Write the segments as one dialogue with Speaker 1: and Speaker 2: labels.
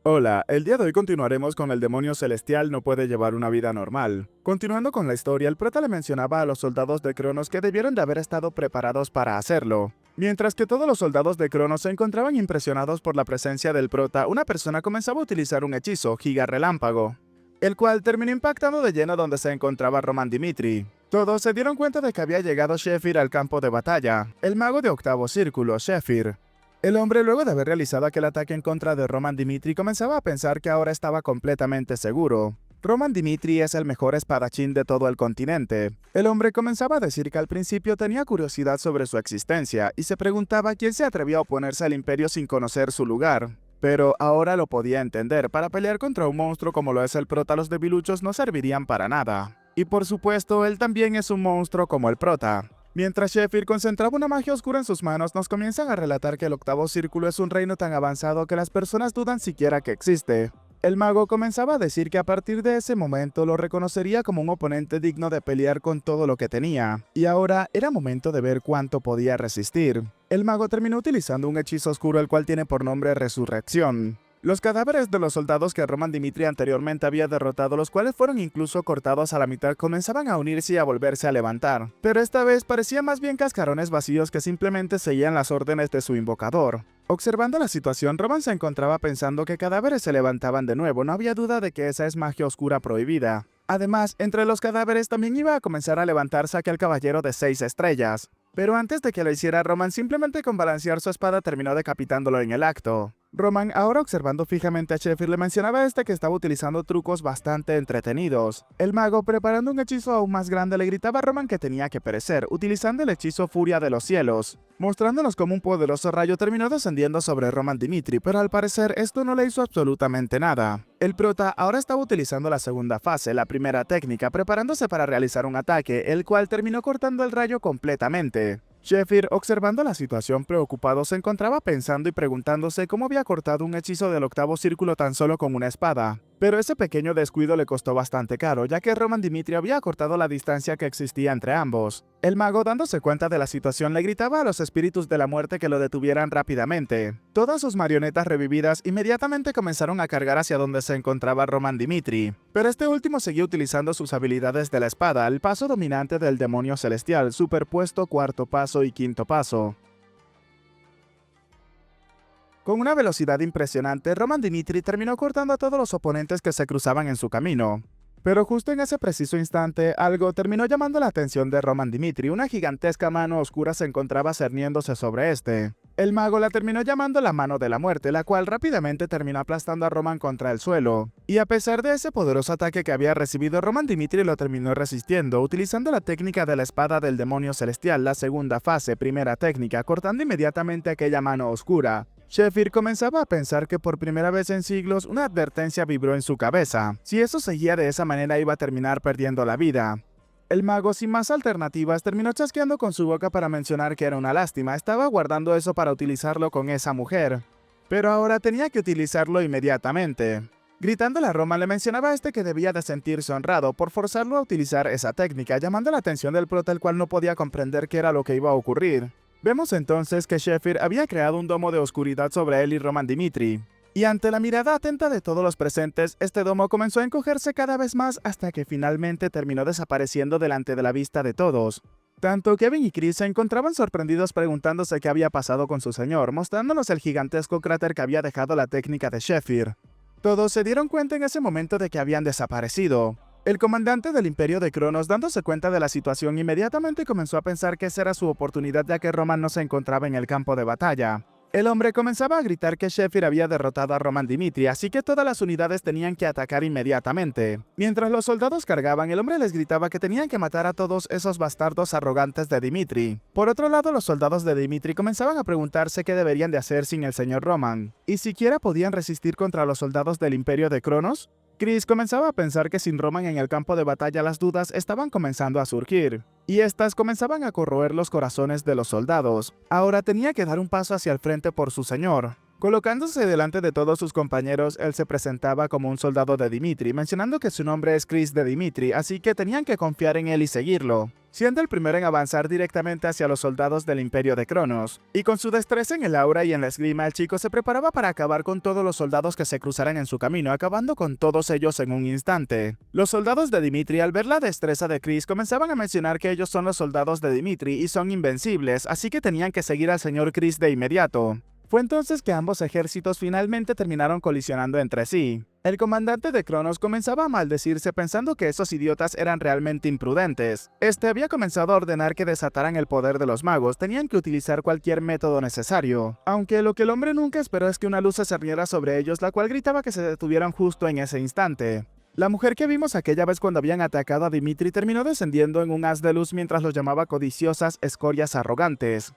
Speaker 1: Hola, el día de hoy continuaremos con el demonio celestial no puede llevar una vida normal. Continuando con la historia, el prota le mencionaba a los soldados de Cronos que debieron de haber estado preparados para hacerlo. Mientras que todos los soldados de Cronos se encontraban impresionados por la presencia del prota, una persona comenzaba a utilizar un hechizo, Giga Relámpago, el cual terminó impactando de lleno donde se encontraba Roman Dimitri. Todos se dieron cuenta de que había llegado Shefir al campo de batalla, el mago de octavo círculo, Shefir. El hombre, luego de haber realizado aquel ataque en contra de Roman Dimitri, comenzaba a pensar que ahora estaba completamente seguro. Roman Dimitri es el mejor espadachín de todo el continente. El hombre comenzaba a decir que al principio tenía curiosidad sobre su existencia y se preguntaba quién se atrevió a oponerse al imperio sin conocer su lugar. Pero ahora lo podía entender, para pelear contra un monstruo como lo es el prota, los debiluchos no servirían para nada. Y por supuesto, él también es un monstruo como el prota. Mientras Shefir concentraba una magia oscura en sus manos, nos comienzan a relatar que el octavo círculo es un reino tan avanzado que las personas dudan siquiera que existe. El mago comenzaba a decir que a partir de ese momento lo reconocería como un oponente digno de pelear con todo lo que tenía, y ahora era momento de ver cuánto podía resistir. El mago terminó utilizando un hechizo oscuro el cual tiene por nombre Resurrección. Los cadáveres de los soldados que Roman Dimitri anteriormente había derrotado, los cuales fueron incluso cortados a la mitad, comenzaban a unirse y a volverse a levantar. Pero esta vez parecían más bien cascarones vacíos que simplemente seguían las órdenes de su invocador. Observando la situación, Roman se encontraba pensando que cadáveres se levantaban de nuevo, no había duda de que esa es magia oscura prohibida. Además, entre los cadáveres también iba a comenzar a levantarse aquel caballero de 6 estrellas. Pero antes de que lo hiciera, Roman simplemente con balancear su espada terminó decapitándolo en el acto. Roman, ahora observando fijamente a Shefir, le mencionaba a este que estaba utilizando trucos bastante entretenidos. El mago, preparando un hechizo aún más grande, le gritaba a Roman que tenía que perecer, utilizando el hechizo Furia de los Cielos, mostrándonos cómo un poderoso rayo terminó descendiendo sobre Roman Dimitri, pero al parecer esto no le hizo absolutamente nada. El prota ahora estaba utilizando la segunda fase, la primera técnica, preparándose para realizar un ataque, el cual terminó cortando el rayo completamente. Shefir, observando la situación preocupado, se encontraba pensando y preguntándose cómo había cortado un hechizo del octavo círculo tan solo con una espada. Pero ese pequeño descuido le costó bastante caro, ya que Roman Dimitri había cortado la distancia que existía entre ambos. El mago, dándose cuenta de la situación, le gritaba a los espíritus de la muerte que lo detuvieran rápidamente. Todas sus marionetas revividas inmediatamente comenzaron a cargar hacia donde se encontraba Roman Dimitri. Pero este último seguía utilizando sus habilidades de la espada, el paso dominante del demonio celestial, superpuesto cuarto paso y quinto paso. Con una velocidad impresionante, Roman Dimitri terminó cortando a todos los oponentes que se cruzaban en su camino. Pero justo en ese preciso instante, algo terminó llamando la atención de Roman Dimitri. Una gigantesca mano oscura se encontraba cerniéndose sobre este. El mago la terminó llamando la mano de la muerte, la cual rápidamente terminó aplastando a Roman contra el suelo. Y a pesar de ese poderoso ataque que había recibido, Roman Dimitri lo terminó resistiendo, utilizando la técnica de la espada del demonio celestial, la segunda fase, primera técnica, cortando inmediatamente aquella mano oscura. Shefir comenzaba a pensar que por primera vez en siglos una advertencia vibró en su cabeza. Si eso seguía de esa manera iba a terminar perdiendo la vida. El mago, sin más alternativas, terminó chasqueando con su boca para mencionar que era una lástima. Estaba guardando eso para utilizarlo con esa mujer. Pero ahora tenía que utilizarlo inmediatamente. Gritándole a Roman, le mencionaba a este que debía de sentirse honrado por forzarlo a utilizar esa técnica, llamando la atención del prota, el cual no podía comprender qué era lo que iba a ocurrir. Vemos entonces que Shefir había creado un domo de oscuridad sobre él y Roman Dimitri. Y ante la mirada atenta de todos los presentes, este domo comenzó a encogerse cada vez más hasta que finalmente terminó desapareciendo delante de la vista de todos. Tanto Kevin y Chris se encontraban sorprendidos preguntándose qué había pasado con su señor, mostrándonos el gigantesco cráter que había dejado la técnica de Shefir. Todos se dieron cuenta en ese momento de que habían desaparecido. El comandante del Imperio de Cronos, dándose cuenta de la situación, inmediatamente comenzó a pensar que esa era su oportunidad, ya que Roman no se encontraba en el campo de batalla. El hombre comenzaba a gritar que Shefir había derrotado a Roman Dimitri, así que todas las unidades tenían que atacar inmediatamente. Mientras los soldados cargaban, el hombre les gritaba que tenían que matar a todos esos bastardos arrogantes de Dimitri. Por otro lado, los soldados de Dimitri comenzaban a preguntarse qué deberían de hacer sin el señor Roman, y siquiera podían resistir contra los soldados del Imperio de Cronos. Chris comenzaba a pensar que sin Roman en el campo de batalla las dudas estaban comenzando a surgir, y estas comenzaban a corroer los corazones de los soldados. Ahora tenía que dar un paso hacia el frente por su señor. Colocándose delante de todos sus compañeros, él se presentaba como un soldado de Dimitri, mencionando que su nombre es Chris de Dimitri, así que tenían que confiar en él y seguirlo. siendo el primero en avanzar directamente hacia los soldados del Imperio de Cronos. Y con su destreza en el aura y en la esgrima, el chico se preparaba para acabar con todos los soldados que se cruzaran en su camino, acabando con todos ellos en un instante. Los soldados de Dimitri, al ver la destreza de Chris, comenzaban a mencionar que ellos son los soldados de Dimitri y son invencibles, así que tenían que seguir al señor Chris de inmediato. Fue entonces que ambos ejércitos finalmente terminaron colisionando entre sí. El comandante de Cronos comenzaba a maldecirse pensando que esos idiotas eran realmente imprudentes. Este había comenzado a ordenar que desataran el poder de los magos, tenían que utilizar cualquier método necesario. Aunque lo que el hombre nunca esperó es que una luz se cerniera sobre ellos, la cual gritaba que se detuvieran justo en ese instante. La mujer que vimos aquella vez cuando habían atacado a Dimitri terminó descendiendo en un haz de luz mientras los llamaba codiciosas escorias arrogantes.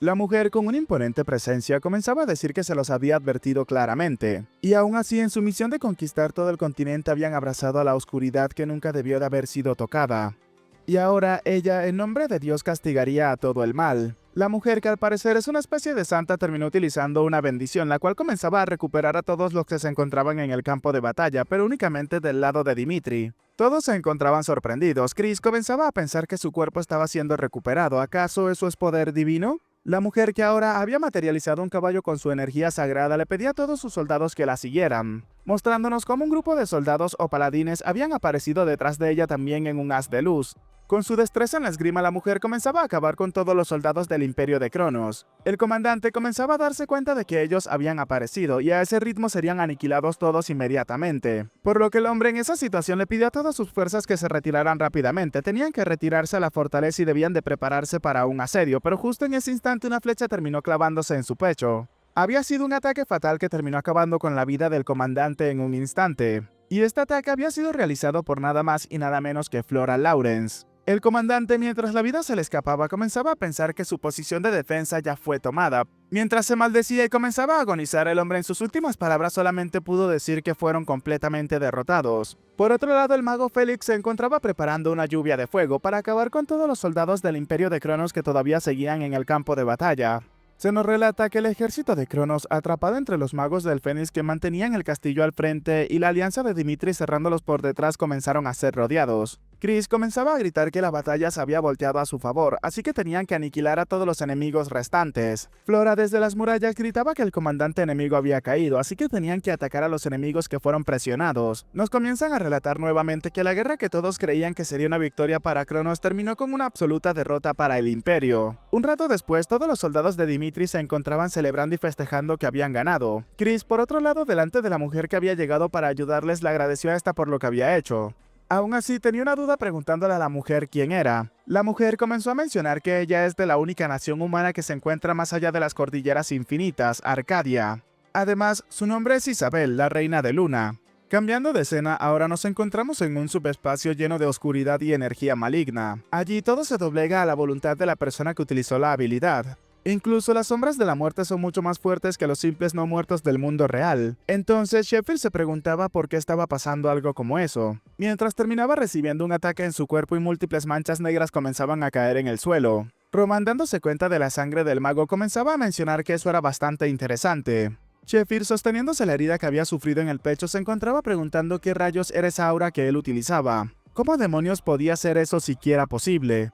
Speaker 1: La mujer, con una imponente presencia, comenzaba a decir que se los había advertido claramente, y aún así en su misión de conquistar todo el continente habían abrazado a la oscuridad que nunca debió de haber sido tocada. Y ahora ella, en nombre de Dios, castigaría a todo el mal. La mujer, que al parecer es una especie de santa, terminó utilizando una bendición, la cual comenzaba a recuperar a todos los que se encontraban en el campo de batalla, pero únicamente del lado de Dimitri. Todos se encontraban sorprendidos. Chris comenzaba a pensar que su cuerpo estaba siendo recuperado. ¿Acaso eso es poder divino? La mujer, que ahora había materializado un caballo con su energía sagrada, le pedía a todos sus soldados que la siguieran, mostrándonos cómo un grupo de soldados o paladines habían aparecido detrás de ella también en un haz de luz. Con su destreza en la esgrima, la mujer comenzaba a acabar con todos los soldados del Imperio de Cronos. El comandante comenzaba a darse cuenta de que ellos habían aparecido, y a ese ritmo serían aniquilados todos inmediatamente. Por lo que el hombre en esa situación le pidió a todas sus fuerzas que se retiraran rápidamente. Tenían que retirarse a la fortaleza y debían de prepararse para un asedio, pero justo en ese instante una flecha terminó clavándose en su pecho. Había sido un ataque fatal que terminó acabando con la vida del comandante en un instante. Y este ataque había sido realizado por nada más y nada menos que Flora Lawrence. El comandante, mientras la vida se le escapaba, comenzaba a pensar que su posición de defensa ya fue tomada. Mientras se maldecía y comenzaba a agonizar, el hombre en sus últimas palabras solamente pudo decir que fueron completamente derrotados. Por otro lado, el mago Félix se encontraba preparando una lluvia de fuego para acabar con todos los soldados del Imperio de Cronos que todavía seguían en el campo de batalla. Se nos relata que el ejército de Cronos, atrapado entre los magos del Fénix que mantenían el castillo al frente y la alianza de Dimitri cerrándolos por detrás, comenzaron a ser rodeados. Chris comenzaba a gritar que la batalla se había volteado a su favor, así que tenían que aniquilar a todos los enemigos restantes. Flora desde las murallas gritaba que el comandante enemigo había caído, así que tenían que atacar a los enemigos que fueron presionados. Nos comienzan a relatar nuevamente que la guerra que todos creían que sería una victoria para Cronos terminó con una absoluta derrota para el Imperio. Un rato después, todos los soldados de Dimitri se encontraban celebrando y festejando que habían ganado. Chris, por otro lado, delante de la mujer que había llegado para ayudarles, le agradeció a esta por lo que había hecho. Aún así, tenía una duda preguntándole a la mujer quién era. La mujer comenzó a mencionar que ella es de la única nación humana que se encuentra más allá de las cordilleras infinitas, Arcadia. Además, su nombre es Isabel, la reina de Luna. Cambiando de escena, ahora nos encontramos en un subespacio lleno de oscuridad y energía maligna. Allí todo se doblega a la voluntad de la persona que utilizó la habilidad. Incluso las sombras de la muerte son mucho más fuertes que los simples no muertos del mundo real. Entonces Sheffield se preguntaba por qué estaba pasando algo como eso, mientras terminaba recibiendo un ataque en su cuerpo y múltiples manchas negras comenzaban a caer en el suelo. Roman, dándose cuenta de la sangre del mago, comenzaba a mencionar que eso era bastante interesante. Sheffield, sosteniéndose la herida que había sufrido en el pecho, se encontraba preguntando qué rayos era esa aura que él utilizaba. ¿Cómo demonios podía ser eso siquiera posible?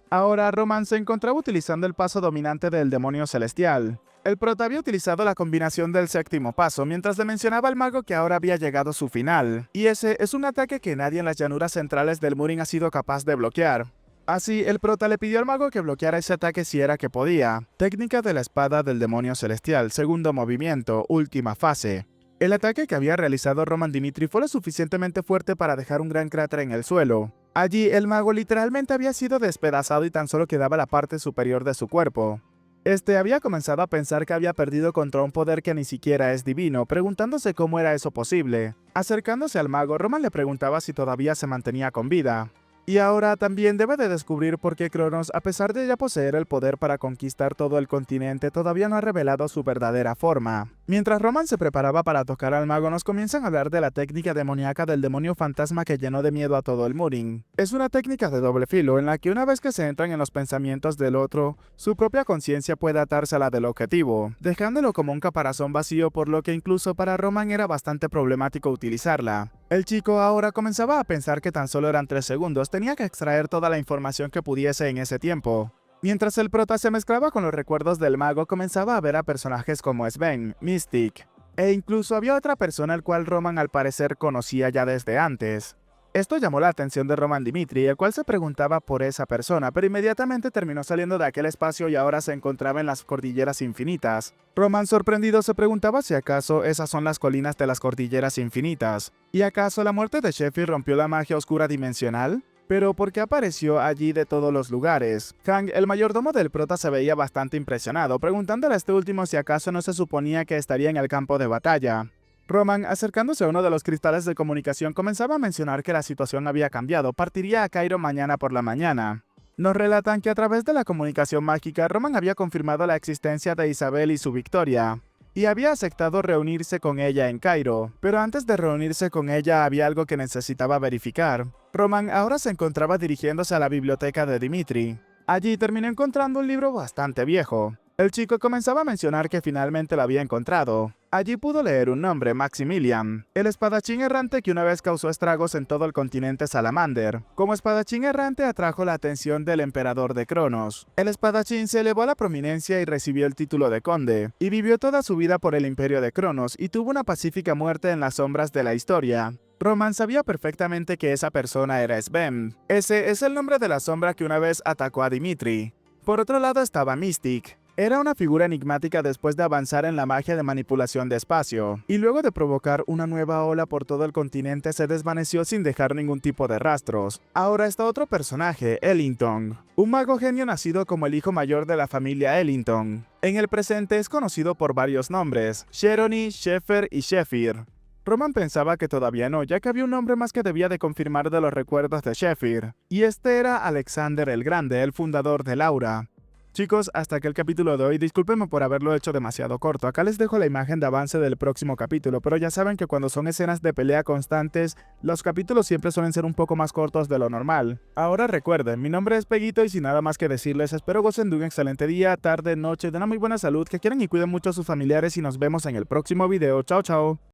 Speaker 1: Ahora, Roman se encontraba utilizando el paso dominante del demonio celestial. El prota había utilizado la combinación del séptimo paso, mientras le mencionaba al mago que ahora había llegado su final. Y ese es un ataque que nadie en las llanuras centrales del Murin ha sido capaz de bloquear. Así, el prota le pidió al mago que bloqueara ese ataque si era que podía. Técnica de la espada del demonio celestial, segundo movimiento, última fase. El ataque que había realizado Roman Dimitri fue lo suficientemente fuerte para dejar un gran cráter en el suelo. Allí, el mago literalmente había sido despedazado y tan solo quedaba la parte superior de su cuerpo. Este había comenzado a pensar que había perdido contra un poder que ni siquiera es divino, preguntándose cómo era eso posible. Acercándose al mago, Roman le preguntaba si todavía se mantenía con vida. Y ahora también debe de descubrir por qué Cronos, a pesar de ya poseer el poder para conquistar todo el continente, todavía no ha revelado su verdadera forma. Mientras Roman se preparaba para tocar al mago, nos comienzan a hablar de la técnica demoníaca del demonio fantasma que llenó de miedo a todo el Murin. Es una técnica de doble filo en la que una vez que se entran en los pensamientos del otro, su propia conciencia puede atarse a la del objetivo, dejándolo como un caparazón vacío, por lo que incluso para Roman era bastante problemático utilizarla. El chico ahora comenzaba a pensar que tan solo eran 3 segundos, tenía que extraer toda la información que pudiese en ese tiempo. Mientras el prota se mezclaba con los recuerdos del mago, comenzaba a ver a personajes como Sven, Mystic, e incluso había otra persona al cual Roman al parecer conocía ya desde antes. Esto llamó la atención de Roman Dimitri, el cual se preguntaba por esa persona, pero inmediatamente terminó saliendo de aquel espacio y ahora se encontraba en las cordilleras infinitas. Roman, sorprendido, se preguntaba si acaso esas son las colinas de las cordilleras infinitas. ¿Y acaso la muerte de Sheffield rompió la magia oscura dimensional? Pero ¿por qué apareció allí de todos los lugares? Hank, el mayordomo del prota, se veía bastante impresionado, preguntándole a este último si acaso no se suponía que estaría en el campo de batalla. Roman, acercándose a uno de los cristales de comunicación, comenzaba a mencionar que la situación había cambiado, partiría a Cairo mañana por la mañana. Nos relatan que a través de la comunicación mágica, Roman había confirmado la existencia de Isabel y su victoria, y había aceptado reunirse con ella en Cairo, pero antes de reunirse con ella había algo que necesitaba verificar. Roman ahora se encontraba dirigiéndose a la biblioteca de Dimitri. Allí terminó encontrando un libro bastante viejo. El chico comenzaba a mencionar que finalmente lo había encontrado. Allí pudo leer un nombre, Maximilian, el espadachín errante que una vez causó estragos en todo el continente Salamander. Como espadachín errante atrajo la atención del emperador de Cronos. El espadachín se elevó a la prominencia y recibió el título de conde, y vivió toda su vida por el imperio de Cronos y tuvo una pacífica muerte en las sombras de la historia. Roman sabía perfectamente que esa persona era Sven. Ese es el nombre de la sombra que una vez atacó a Dimitri. Por otro lado estaba Mystic. Era una figura enigmática después de avanzar en la magia de manipulación de espacio, y luego de provocar una nueva ola por todo el continente se desvaneció sin dejar ningún tipo de rastros. Ahora está otro personaje, Ellington, un mago genio nacido como el hijo mayor de la familia Ellington. En el presente es conocido por varios nombres, Sherony, Sheffer y Sheffir. Roman pensaba que todavía no, ya que había un nombre más que debía de confirmar de los recuerdos de Sheffir, y este era Alexander el Grande, el fundador de Laura. Chicos, hasta aquí el capítulo de hoy. Discúlpenme por haberlo hecho demasiado corto. Acá les dejo la imagen de avance del próximo capítulo, pero ya saben que cuando son escenas de pelea constantes, los capítulos siempre suelen ser un poco más cortos de lo normal. Ahora recuerden, mi nombre es Peguito y sin nada más que decirles, espero gocen de un excelente día, tarde, noche, de una muy buena salud, que quieran y cuiden mucho a sus familiares y nos vemos en el próximo video. Chao, chao.